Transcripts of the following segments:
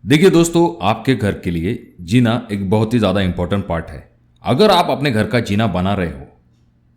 देखिए दोस्तों, आपके घर के लिए जीना एक बहुत ही ज़्यादा इंपॉर्टेंट पार्ट है। अगर आप अपने घर का जीना बना रहे हो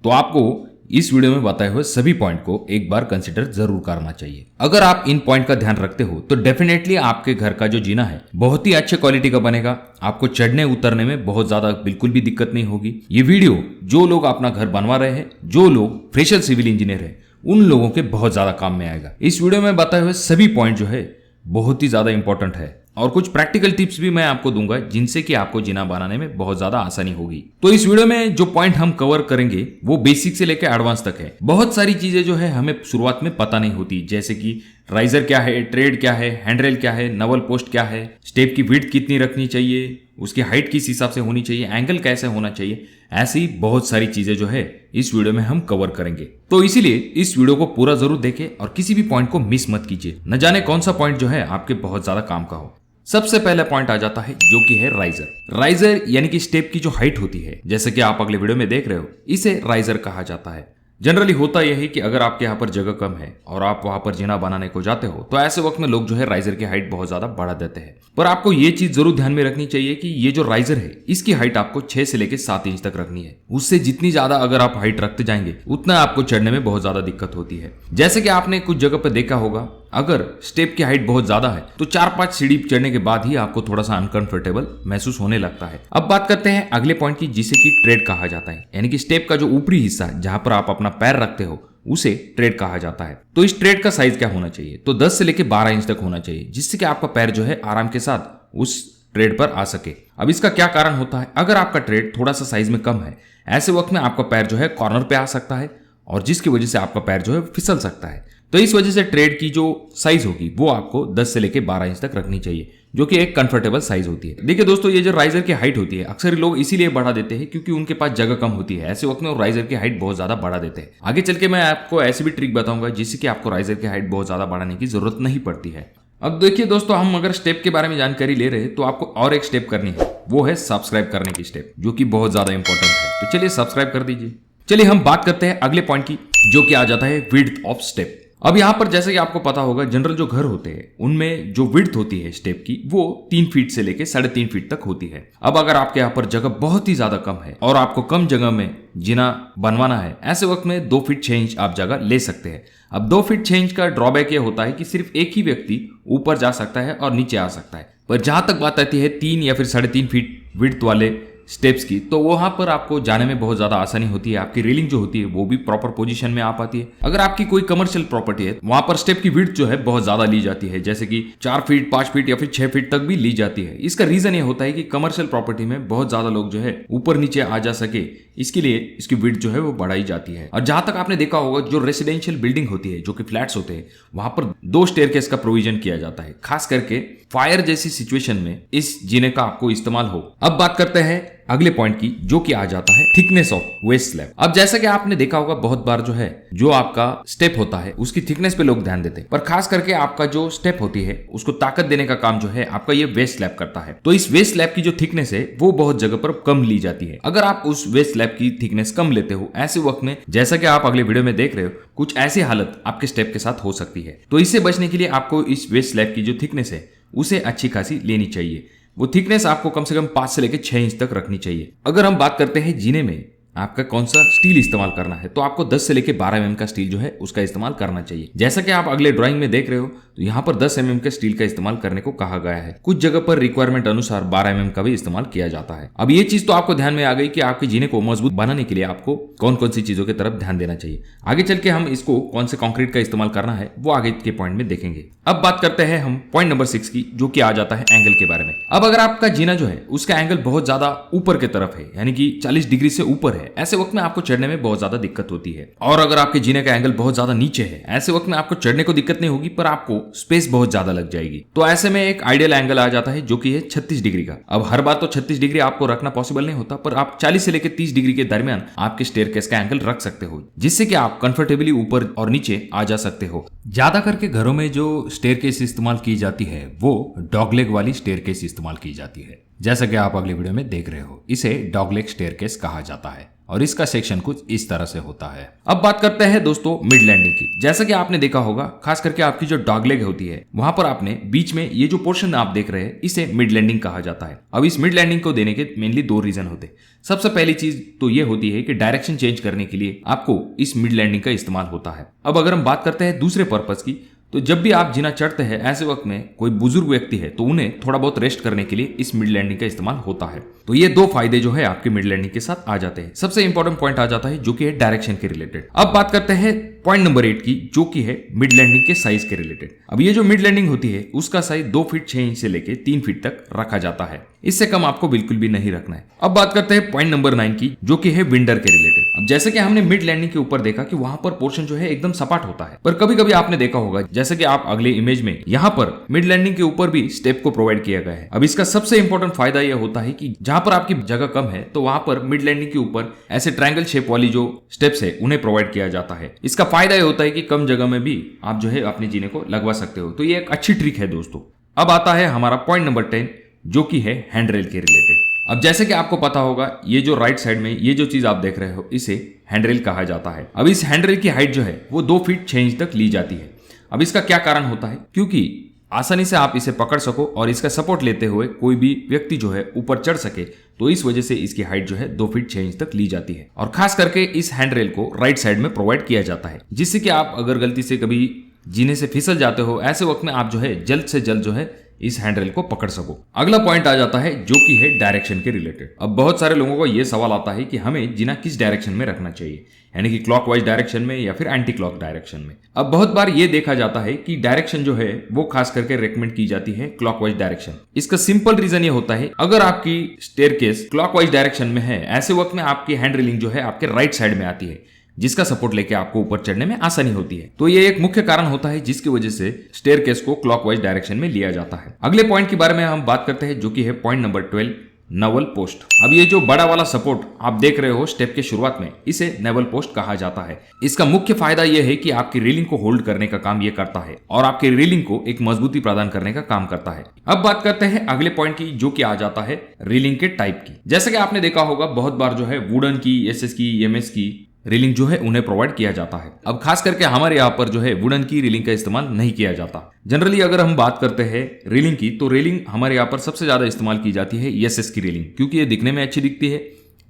तो आपको इस वीडियो में बताए हुए सभी पॉइंट को एक बार कंसिडर जरूर करना चाहिए। अगर आप इन पॉइंट का ध्यान रखते हो तो डेफिनेटली आपके घर का जो जीना है बहुत ही अच्छे क्वालिटी का बनेगा। आपको चढ़ने उतरने में बहुत ज्यादा बिल्कुल भी दिक्कत नहीं होगी। ये वीडियो जो लोग अपना घर बनवा रहे हैं, जो लोग फ्रेशर सिविल इंजीनियर है, उन लोगों के बहुत ज्यादा काम में आएगा। इस वीडियो में बताए हुए सभी पॉइंट जो है बहुत ही ज्यादा इंपॉर्टेंट है और कुछ प्रैक्टिकल टिप्स भी मैं आपको दूंगा जिनसे कि आपको जीना बनाने में बहुत ज्यादा आसानी होगी। तो इस वीडियो में जो पॉइंट हम कवर करेंगे वो बेसिक से लेकर एडवांस तक है। बहुत सारी चीजें जो है हमें शुरुआत में पता नहीं होती, जैसे कि राइजर क्या है, ट्रेड क्या है, हैंडरेल क्या है, नवल पोस्ट क्या है, स्टेप की विड्थ कितनी रखनी चाहिए, उसकी हाइट किस हिसाब से होनी चाहिए, एंगल कैसे होना चाहिए, ऐसी बहुत सारी चीजें जो है इस वीडियो में हम कवर करेंगे। तो इसीलिए इस वीडियो को पूरा जरूर देखें और किसी भी पॉइंट को मिस मत कीजिए, न जाने कौन सा पॉइंट जो है आपके बहुत ज्यादा काम का हो। सबसे पहला पॉइंट आ जाता है जो कि है राइजर। राइजर यानी कि स्टेप की जो हाइट होती है, जैसे कि आप अगले वीडियो में देख रहे हो, इसे राइजर कहा जाता है। जनरली होता यह है कि अगर आपके यहाँ पर जगह कम है और आप वहां पर जीना बनाने को जाते हो तो ऐसे वक्त में लोग जो है राइजर की हाइट बहुत ज्यादा बढ़ा देते हैं। पर आपको ये चीज जरूर ध्यान में रखनी चाहिए कि ये जो राइजर है इसकी हाइट आपको 6 से लेकर 7 इंच तक रखनी है। उससे जितनी ज्यादा अगर आप हाइट रखते जाएंगे उतना आपको चढ़ने में बहुत ज्यादा दिक्कत होती है। जैसे कि आपने कुछ जगह पर देखा होगा, अगर स्टेप की हाइट बहुत ज्यादा है तो 4-5 सीढ़ी चढ़ने के बाद ही आपको थोड़ा सा अनकंफर्टेबल महसूस होने लगता है। अब बात करते हैं अगले पॉइंट की, जिसे कि ट्रेड कहा जाता है, यानी कि स्टेप का जो ऊपरी हिस्सा है जहां पर आप अपना पैर रखते हो उसे ट्रेड कहा जाता है। तो इस ट्रेड का साइज क्या होना चाहिए? तो 10 से लेकर 12 इंच तक होना चाहिए, जिससे कि आपका पैर जो है आराम के साथ उस ट्रेड पर आ सके। अब इसका क्या कारण होता है? अगर आपका ट्रेड थोड़ा सा साइज में कम है, ऐसे वक्त में आपका पैर जो है कॉर्नर पे आ सकता है और जिसकी वजह से आपका पैर जो है फिसल सकता है। तो इस वजह से ट्रेड की जो साइज होगी वो आपको 10 से लेकर 12 इंच तक रखनी चाहिए, जो कि एक कंफर्टेबल साइज होती है। देखिए दोस्तों, ये जो राइजर की हाइट होती है अक्सर लोग इसीलिए बढ़ा देते हैं क्योंकि उनके पास जगह कम होती है। ऐसे वक्त में वो राइजर की हाइट बहुत ज्यादा बढ़ा देते हैं। आगे चल के मैं आपको ऐसी भी ट्रिक बताऊंगा जिससे कि आपको राइजर की हाइट बहुत ज्यादा बढ़ाने की जरूरत नहीं पड़ती है। अब देखिए दोस्तों, हम अगर स्टेप के बारे में जानकारी ले रहे हैं तो आपको और एक स्टेप करनी है, वो है सब्सक्राइब करने की स्टेप, जो कि बहुत ज्यादा इंपॉर्टेंट है। तो चलिए सब्सक्राइब कर दीजिए। चलिए हम बात करते हैं अगले पॉइंट की, जो कि आ जाता है विड्थ ऑफ स्टेप। अब यहां पर जैसे कि आपको पता होगा, जनरल जो घर होते हैं उनमें जो विड्थ होती है स्टेप की वो 3 फीट से लेके 3.5 फीट तक होती है। अब अगर आपके यहाँ पर जगह बहुत ही ज्यादा कम है और आपको कम जगह में जीना बनवाना है, ऐसे वक्त में 2 फीट 6 इंच आप जगह ले सकते हैं। अब 2 फीट 6 इंच का ड्रॉबैक ये होता है कि सिर्फ एक ही व्यक्ति ऊपर जा सकता है और नीचे आ सकता है। पर जहां तक बात आती है 3 या फिर 3.5 फीट विड्थ वाले स्टेप्स की, तो वहां पर आपको जाने में बहुत ज्यादा आसानी होती है। आपकी रेलिंग जो होती है वो भी प्रॉपर पोजीशन में आ पाती है। अगर आपकी कोई कमर्शियल प्रॉपर्टी है वहां पर स्टेप की विड्थ जो है बहुत ज्यादा ली जाती है, जैसे कि 4 फीट 5 फीट या फिर 6 फीट तक भी ली जाती है। इसका रीजन ये होता है कि कमर्शियल प्रॉपर्टी में बहुत ज्यादा लोग जो है ऊपर नीचे आ जा सके, इसके लिए इसकी विड्थ जो है वो बढ़ाई जाती है। और जहां तक आपने देखा होगा, जो रेसिडेंशियल बिल्डिंग होती है, जो कि फ्लैट्स होते हैं, वहां पर 2 स्टेयरकेस का प्रोविजन किया जाता है, खास करके फायर जैसी सिचुएशन में इस जीने का आपको इस्तेमाल हो। अब बात करते हैं अगले पॉइंट की, जो कि आ जाता है थिकनेस ऑफ वेस्ट स्लैब। अब जैसा कि आपने देखा होगा, बहुत बार जो है जो आपका स्टेप होता है उसकी थिकनेस पे लोग ध्यान देते हैं, पर खास करके आपका जो स्टेप होती है उसको ताकत देने का काम जो है आपका ये वेस्ट स्लैब करता है। तो इस वेस्ट स्लैब की जो थिकनेस है वो बहुत जगह पर कम ली जाती है। अगर आप उस वेस्ट स्लैब की थिकनेस कम लेते हो, ऐसे वक्त में जैसा कि आप अगले वीडियो में देख रहे हो, कुछ ऐसी हालत आपके स्टेप के साथ हो सकती है। तो इससे बचने के लिए आपको इस वेस्ट स्लैब की जो थिकनेस है उसे अच्छी खासी लेनी चाहिए। वो थिकनेस आपको कम से कम 5 से लेकर 6 इंच तक रखनी चाहिए। अगर हम बात करते हैं जीने में आपका कौन सा स्टील इस्तेमाल करना है, तो आपको 10 से लेकर 12 mm का स्टील जो है उसका इस्तेमाल करना चाहिए। जैसा कि आप अगले ड्राइंग में देख रहे हो, तो यहाँ पर 10 mm के स्टील का इस्तेमाल करने को कहा गया है। कुछ जगह पर रिक्वायरमेंट अनुसार 12 mm का भी इस्तेमाल किया जाता है। अब ये चीज तो आपको ध्यान में आ गई कि आपके जीने को मजबूत बनाने के लिए आपको कौन कौन सी चीजों की तरफ ध्यान देना चाहिए। आगे चल के हम इसको कौन से कंक्रीट का इस्तेमाल करना है वो आगे के पॉइंट में देखेंगे। अब बात करते हैं हम पॉइंट नंबर 6 की, जो कि आ जाता है एंगल के बारे में। अब अगर आपका जीना जो है उसका एंगल बहुत ज्यादा ऊपर की तरफ है, यानी कि 40 डिग्री से ऊपर है, ऐसे वक्त में आपको चढ़ने में बहुत ज्यादा दिक्कत होती है। और अगर आपके जीने का एंगल बहुत ज्यादा नीचे है, ऐसे वक्त में आपको चढ़ने को दिक्कत नहीं होगी, पर आपको स्पेस बहुत ज्यादा लग जाएगी। तो ऐसे में एक आइडियल एंगल आ जाता है, जो कि है 36 डिग्री का। अब हर बार तो 36 डिग्री आपको रखना पॉसिबल नहीं होता, पर आप 40 से लेकर 30 डिग्री के दरमियान आपके स्टेयरकेस का एंगल रख सकते हो, जिससे कि आप कंफर्टेबली ऊपर और नीचे आ जा सकते हो। ज्यादा करके घरों में जो स्टेयरकेस इस्तेमाल की जाती है वो डॉगलेग वाली स्टेयरकेस इस्तेमाल की जाती है, जैसा कि आप अगले वीडियो में देख रहे हो। इसे डॉगलेग स्टेयरकेस कहा जाता है और इसका सेक्शन कुछ इस तरह से होता है। अब बात करते हैं दोस्तों मिड लैंडिंग की। जैसा कि आपने देखा होगा, खास करके आपकी जो डॉगलेग होती है वहां पर आपने बीच में ये जो पोर्शन आप देख रहे हैं इसे मिड लैंडिंग कहा जाता है। अब इस मिड लैंडिंग को देने के मेनली 2 रीजन होते हैं। सबसे पहली चीज तो ये होती है कि डायरेक्शन चेंज करने के लिए आपको इस मिड लैंडिंग का इस्तेमाल होता है। अब अगर हम बात करते हैं दूसरे पर्पज की, तो जब भी आप जीना चढ़ते हैं ऐसे वक्त में कोई बुजुर्ग व्यक्ति है तो उन्हें थोड़ा बहुत रेस्ट करने के लिए इस मिड लैंडिंग का इस्तेमाल होता है। तो ये 2 फायदे जो है आपके मिड लैंडिंग के साथ आ जाते हैं। सबसे इंपॉर्टेंट पॉइंट आ जाता है जो कि है डायरेक्शन के रिलेटेड। अब बात करते हैं पॉइंट नंबर 8 की, जो कि है मिड लैंडिंग के साइज के रिलेटेड। अब ये जो मिड लैंडिंग होती है उसका साइज 2 फीट 6 इंच से लेके 3 फीट तक रखा जाता है। इससे कम आपको बिल्कुल भी नहीं रखना है। अब बात करते हैं पॉइंट नंबर 9 की, जो कि है विंडर के रिलेटेड। अब जैसे कि हमने मिड लैंडिंग के ऊपर देखा कि वहां पर पोर्शन जो है एकदम सपाट होता है, पर कभी कभी आपने देखा होगा, जैसे कि आप अगले इमेज में यहाँ पर मिड लैंडिंग के ऊपर भी स्टेप को प्रोवाइड किया गया है। अब इसका सबसे इंपॉर्टेंट फायदा यह होता है कि जहां पर आपकी जगह कम है तो वहां पर मिड लैंडिंग के ऊपर ऐसे ट्रायंगल शेप वाली जो स्टेप्स है उन्हें प्रोवाइड किया जाता है। इसका फायदा यह होता है कि कम जगह में भी आप जो है अपने जीने को लगवा सकते हो। तो ये एक अच्छी ट्रिक है दोस्तों। अब आता है हमारा पॉइंट नंबर 10, जो कि है हैंडरेल के रिलेटेड। अब जैसे कि आपको पता होगा, ये जो राइट साइड में ये जो चीज आप देख रहे हो इसे हैंडरेल कहा जाता है। अब इस हैंडरेल की हाइट जो है वो 2 फीट 6 इंच तक ली जाती है। अब इसका क्या कारण होता है? क्योंकि आसानी से आप इसे पकड़ सको और इसका सपोर्ट लेते हुए कोई भी व्यक्ति जो है ऊपर चढ़ सके, तो इस वजह से इसकी हाइट जो है 2 फीट 6 इंच तक ली जाती है। और खास करके इस हैंडरेल को राइट साइड में प्रोवाइड किया जाता है, जिससे कि आप अगर गलती से कभी जीने से फिसल जाते हो, ऐसे वक्त में आप जो है जल्द से जल्द जो है इस हैंडरेल को पकड़ सको। अगला पॉइंट आ जाता है जो कि है डायरेक्शन के रिलेटेड। अब बहुत सारे लोगों को यह सवाल आता है कि हमें जीना किस डायरेक्शन में रखना चाहिए, यानी कि क्लॉकवाइज डायरेक्शन में या फिर एंटी क्लॉक डायरेक्शन में। अब बहुत बार यह देखा जाता है कि डायरेक्शन जो है वो खास करके रेकमेंड की जाती है क्लॉकवाइज डायरेक्शन। इसका सिंपल रीजन ये होता है, अगर आपकी स्टेयरकेस क्लॉकवाइज डायरेक्शन में है, ऐसे वक्त में आपकी हैंड रेलिंग जो है आपके राइट साइड में आती है, जिसका सपोर्ट लेके आपको ऊपर चढ़ने में आसानी होती है। तो ये एक मुख्य कारण होता है जिसकी वजह से स्टेयरकेस को क्लॉकवाइज डायरेक्शन में लिया जाता है। अगले पॉइंट के बारे में हम बात करते हैं, जो कि है पॉइंट नंबर 12, नवल पोस्ट। अब ये जो बड़ा वाला सपोर्ट आप देख रहे हो स्टेप के शुरुआत में, इसे नेवल पोस्ट कहा जाता है। इसका मुख्य फायदा यह है कि आपकी रेलिंग को होल्ड करने का काम ये करता है और आपके रेलिंग को एक मजबूती प्रदान करने का काम करता है। अब बात करते हैं अगले पॉइंट की, जो कि आ जाता है रेलिंग के टाइप की। जैसे कि आपने देखा होगा, बहुत बार जो है वुडन की, एसएस की, एमएस की रेलिंग जो है उन्हें प्रोवाइड किया जाता है। अब खास करके हमारे यहाँ पर जो है वुडन की रेलिंग का इस्तेमाल नहीं किया जाता। जनरली अगर हम बात करते हैं रेलिंग की, तो रेलिंग हमारे यहाँ पर सबसे ज्यादा इस्तेमाल की जाती है एसएस की रेलिंग, क्योंकि ये दिखने में अच्छी दिखती है,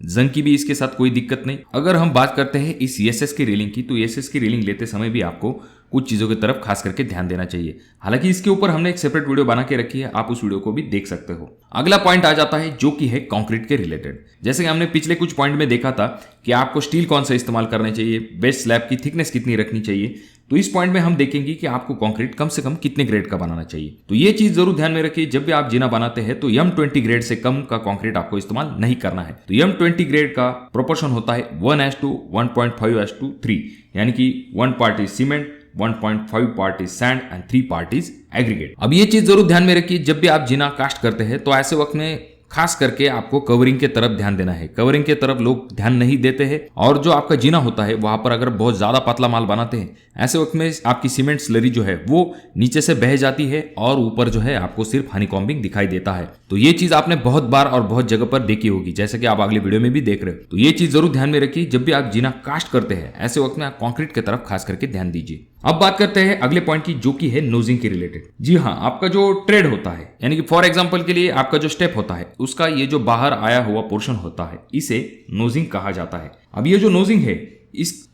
जंग की भी इसके साथ कोई दिक्कत नहीं। अगर हम बात करते हैं इस एसएस की रेलिंग की, तो एसएस की रेलिंग लेते समय भी आपको कुछ चीजों की तरफ खास करके ध्यान देना चाहिए। हालांकि इसके ऊपर हमने एक सेपरेट वीडियो बना के रखी है, आप उस वीडियो को भी देख सकते हो। अगला पॉइंट आ जाता है जो कि है कंक्रीट के रिलेटेड। जैसे कि हमने पिछले कुछ पॉइंट में देखा था कि आपको स्टील कौन सा इस्तेमाल करना चाहिए, बेस स्लैब की थिकनेस कितनी रखनी चाहिए, तो इस पॉइंट में हम देखेंगे कि आपको कंक्रीट कम से कम कितने ग्रेड का बनाना चाहिए। तो ये चीज जरूर ध्यान में रखिए, जब भी आप जीना बनाते हैं तो M20 ग्रेड से कम का कंक्रीट आपको इस्तेमाल नहीं करना है। तो M20 ग्रेड का प्रोपोर्शन होता है 1:1, 1.5:3, यानी कि 1 part is cement, 1.5 part is sand and 3 part is aggregate. अब ये चीज जरूर ध्यान में रखिए, जब भी आप जीना कास्ट करते हैं तो ऐसे वक्त में खास करके आपको कवरिंग के तरफ ध्यान देना है। कवरिंग के तरफ लोग ध्यान नहीं देते हैं, और जो आपका जीना होता है वहां पर अगर बहुत ज्यादा पतला माल बनाते हैं, ऐसे वक्त में आपकी सीमेंट स्लरी जो है वो नीचे से बह जाती है और ऊपर जो है आपको सिर्फ हनीकॉम्बिंग दिखाई देता है। तो ये चीज आपने बहुत बार और बहुत जगह पर देखी होगी, जैसे कि आप अगले वीडियो में भी देख रहे हो। तो ये चीज जरूर ध्यान में रखिए, जब भी आप जीना कास्ट करते हैं ऐसे वक्त में आप कंक्रीट की तरफ खास करके ध्यान दीजिए। अब बात करते हैं अगले पॉइंट की, जो कि है नोजिंग के रिलेटेड। जी हाँ, आपका जो ट्रेड होता है, यानी कि फॉर एग्जांपल के लिए आपका जो स्टेप होता है, उसका ये जो बाहर आया हुआ पोर्शन होता है, इसे नोजिंग कहा जाता है। अब ये जो नोजिंग है,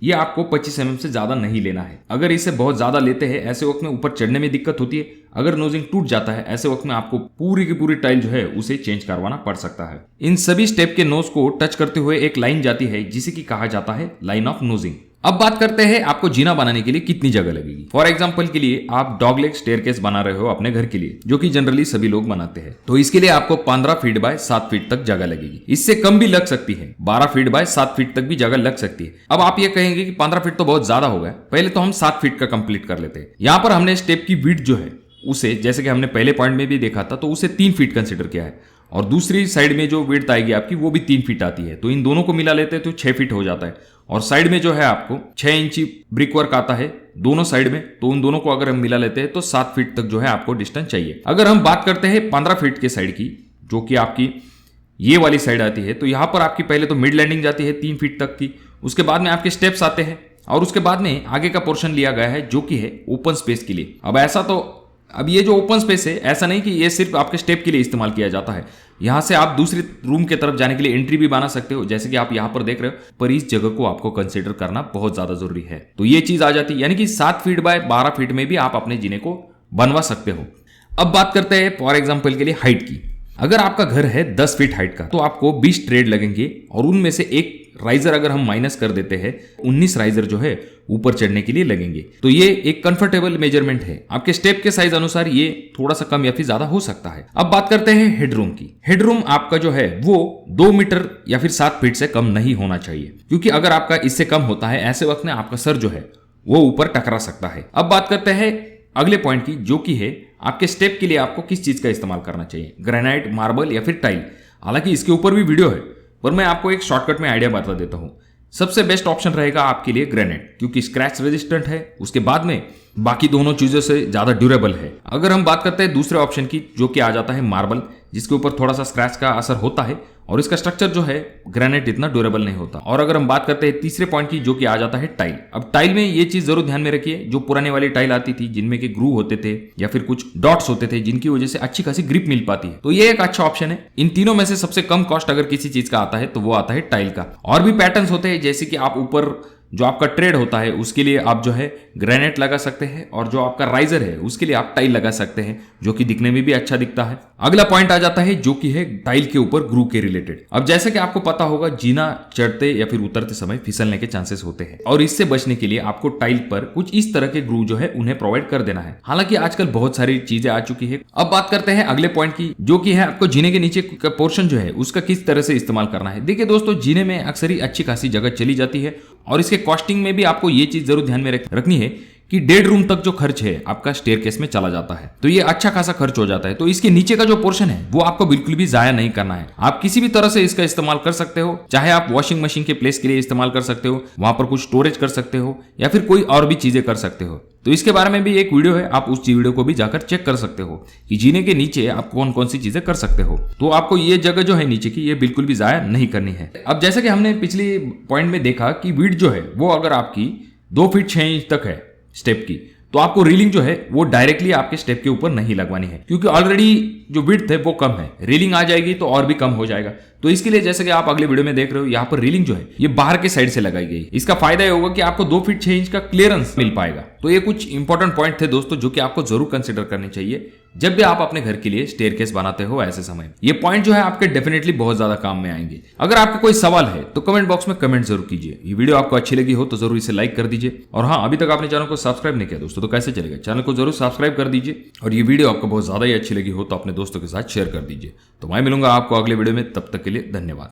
ये आपको 25 mm से ज्यादा नहीं लेना है। अगर इसे बहुत ज्यादा लेते हैं ऐसे वक्त में ऊपर चढ़ने में दिक्कत होती है। अगर नोजिंग टूट जाता है ऐसे वक्त में आपको पूरी की पूरी टाइल जो है उसे चेंज करवाना पड़ सकता है। इन सभी स्टेप के नोज को टच करते हुए एक लाइन जाती है, जिसे कि कहा जाता है लाइन ऑफ नोजिंग। अब बात करते हैं आपको जीना बनाने के लिए कितनी जगह लगेगी। फॉर एग्जांपल के लिए आप डॉगलेग स्टेयरकेस बना रहे हो अपने घर के लिए, जो कि जनरली सभी लोग बनाते हैं, तो इसके लिए आपको 15 फीट बाय 7 फीट तक जगह लगेगी। इससे कम भी लग सकती है, 12 फीट बाय 7 फीट तक भी जगह लग सकती है। अब आप ये कहेंगे कि 15 फीट तो बहुत ज्यादा हो गया, पहले तो हम 7 फीट का कंप्लीट कर लेते हैं। यहाँ पर हमने स्टेप की विड्थ जो है उसे, जैसे कि हमने पहले पॉइंट में भी देखा था, तो उसे 3 फीट कंसिडर किया है, और दूसरी साइड में जो विड्थ आएगी आपकी वो भी 3 फीट आती है। तो इन दोनों को मिला लेते हैं तो 6 फीट हो जाता है। और साइड में जो है आपको 6 इंची ब्रिक वर्क आता है दोनों साइड में, तो उन दोनों को अगर हम मिला लेते हैं तो 7 फीट तक जो है आपको डिस्टेंस चाहिए। अगर हम बात करते हैं 15 फीट के साइड की, जो कि आपकी ये वाली साइड आती है, तो यहाँ पर आपकी पहले तो मिड लैंडिंग जाती है 3 फीट तक की, उसके बाद में आपके स्टेप्स आते हैं और उसके बाद में आगे का पोर्शन लिया गया है जो कि है ओपन स्पेस के लिए। अब ये जो ओपन स्पेस है, ऐसा नहीं कि ये सिर्फ आपके स्टेप के लिए इस्तेमाल किया जाता है, यहां से आप दूसरी रूम के तरफ जाने के लिए एंट्री भी बना सकते हो, जैसे कि आप यहां पर देख रहे हो। पर इस जगह को आपको कंसीडर करना बहुत ज्यादा जरूरी है। तो ये चीज आ जाती है, यानी कि 7 फीट बाय 12 फीट में भी आप अपने जीने को बनवा सकते हो। अब बात करते हैं फॉर एग्जाम्पल के लिए हाइट की। अगर आपका घर है 10 फीट हाइट का, तो आपको 20 ट्रेड लगेंगे और उनमें से एक राइजर अगर हम माइनस कर देते हैं, 19 राइजर जो है ऊपर चढ़ने के लिए लगेंगे। तो ये एक कंफर्टेबल मेजरमेंट है। आपके स्टेप के साइज अनुसार ये थोड़ा सा कम या फिर ज्यादा हो सकता है। अब बात करते हैं हेडरूम की। हेडरूम आपका जो है वो 2 मीटर या फिर 7 फीट से कम नहीं होना चाहिए, क्योंकि अगर आपका इससे कम होता है, ऐसे वक्त में आपका सर जो है वो ऊपर टकरा सकता है। अब बात करते हैं अगले पॉइंट की, जो कि है आपके स्टेप के लिए आपको किस चीज का इस्तेमाल करना चाहिए, ग्रेनाइट, मार्बल या फिर टाइल। हालांकि इसके ऊपर भी वीडियो है, पर मैं आपको एक शॉर्टकट में आइडिया बता देता हूं। सबसे बेस्ट ऑप्शन रहेगा आपके लिए ग्रेनाइट, क्योंकि स्क्रैच रेजिस्टेंट है, उसके बाद में बाकी दोनों चीजों से ज्यादा ड्यूरेबल है। अगर हम बात करते हैं दूसरे ऑप्शन की, जो कि आ जाता है मार्बल, जिसके ऊपर थोड़ा सा स्क्रैच का असर होता है और इसका स्ट्रक्चर जो है ग्रेनाइट इतना ड्यूरेबल नहीं होता। और अगर हम बात करते हैं तीसरे पॉइंट की, जो कि आ जाता है टाइल। अब टाइल में ये चीज जरूर ध्यान में रखिए, जो पुराने वाली टाइल आती थी जिनमें के ग्रूव होते थे या फिर कुछ डॉट्स होते थे, जिनकी वजह से अच्छी खासी ग्रिप मिल पाती है, तो ये एक अच्छा ऑप्शन है। इन तीनों में से सबसे कम कॉस्ट अगर किसी चीज का आता है तो वो आता है टाइल का। और भी पैटर्न्स होते हैं, जैसे कि आप ऊपर जो आपका ट्रेड होता है उसके लिए आप जो है ग्रेनाइट लगा सकते हैं, और जो आपका राइजर है उसके लिए आप टाइल लगा सकते हैं, जो कि दिखने में भी अच्छा दिखता है। अगला पॉइंट आ जाता है जो कि है टाइल के ऊपर ग्रूव के रिलेटेड। अब जैसे कि आपको पता होगा, जीना चढ़ते या फिर उतरते समय फिसलने के चांसेस होते हैं, और इससे बचने के लिए आपको टाइल पर कुछ इस तरह के ग्रूव जो है उन्हें प्रोवाइड कर देना है। हालांकि आजकल बहुत सारी चीजें आ चुकी है। अब बात करते हैं अगले पॉइंट की, जो कि है आपको जीने के नीचे का पोर्शन जो है उसका किस तरह से इस्तेमाल करना है। देखिए दोस्तों, जीने में अक्सर ही अच्छी खासी जगह चली जाती है, और इसके कॉस्टिंग में भी आपको ये चीज जरूर ध्यान में रखनी है कि 1.5 रूम तक जो खर्च है आपका स्टेयरकेस में चला जाता है, तो ये अच्छा खासा खर्च हो जाता है। तो इसके नीचे का जो पोर्शन है वो आपको बिल्कुल भी जाया नहीं करना है। आप किसी भी तरह से इसका इस्तेमाल कर सकते हो, चाहे आप वॉशिंग मशीन के प्लेस के लिए इस्तेमाल कर सकते हो, वहां पर कुछ स्टोरेज कर सकते हो, या फिर कोई और भी चीजें कर सकते हो। तो इसके बारे में भी एक वीडियो है, आप उस वीडियो को भी जाकर चेक कर सकते हो कि जीने के नीचे आप कौन कौन सी चीजें कर सकते हो। तो आपको ये जगह जो है नीचे की, ये बिल्कुल भी जाया नहीं करनी है। अब जैसे कि हमने पिछली पॉइंट में देखा कि विड्थ जो है वो अगर आपकी 2 फीट 6 इंच तक है स्टेप की, तो आपको रीलिंग जो है वो डायरेक्टली आपके स्टेप के ऊपर नहीं लगवानी है, क्योंकि ऑलरेडी जो विड्थ है वो कम है। रीलिंग आ जाएगी तो और भी कम हो जाएगा। तो इसके लिए जैसे कि आप अगले वीडियो में देख रहे हो, यहाँ पर रीलिंग जो है ये बाहर के साइड से लगाई गई। इसका फायदा ये होगा कि आपको 2 फीट 6 इंच का क्लियरेंस मिल पाएगा। तो ये कुछ इंपॉर्टेंट पॉइंट थे दोस्तों, जो कि आपको जरूर कंसिडर करने चाहिए जब भी आप अपने घर के लिए स्टेयरकेस बनाते हो। ऐसे समय ये पॉइंट जो है आपके डेफिनेटली बहुत ज्यादा काम में आएंगे। अगर आपका कोई सवाल है तो कमेंट बॉक्स में कमेंट जरूर कीजिए। ये वीडियो आपको अच्छी लगी हो तो जरूर इसे लाइक कर दीजिए, और हाँ, अभी तक आपने चैनल को सब्सक्राइब नहीं किया दोस्तों तो कैसे चलेगा, चैनल को जरूर सब्सक्राइब कर दीजिए। और ये वीडियो आपको बहुत ज्यादा ही अच्छी लगी हो तो अपने दोस्तों के साथ शेयर कर दीजिए। तो मैं मिलूंगा आपको अगले वीडियो में, तब तक के लिए धन्यवाद।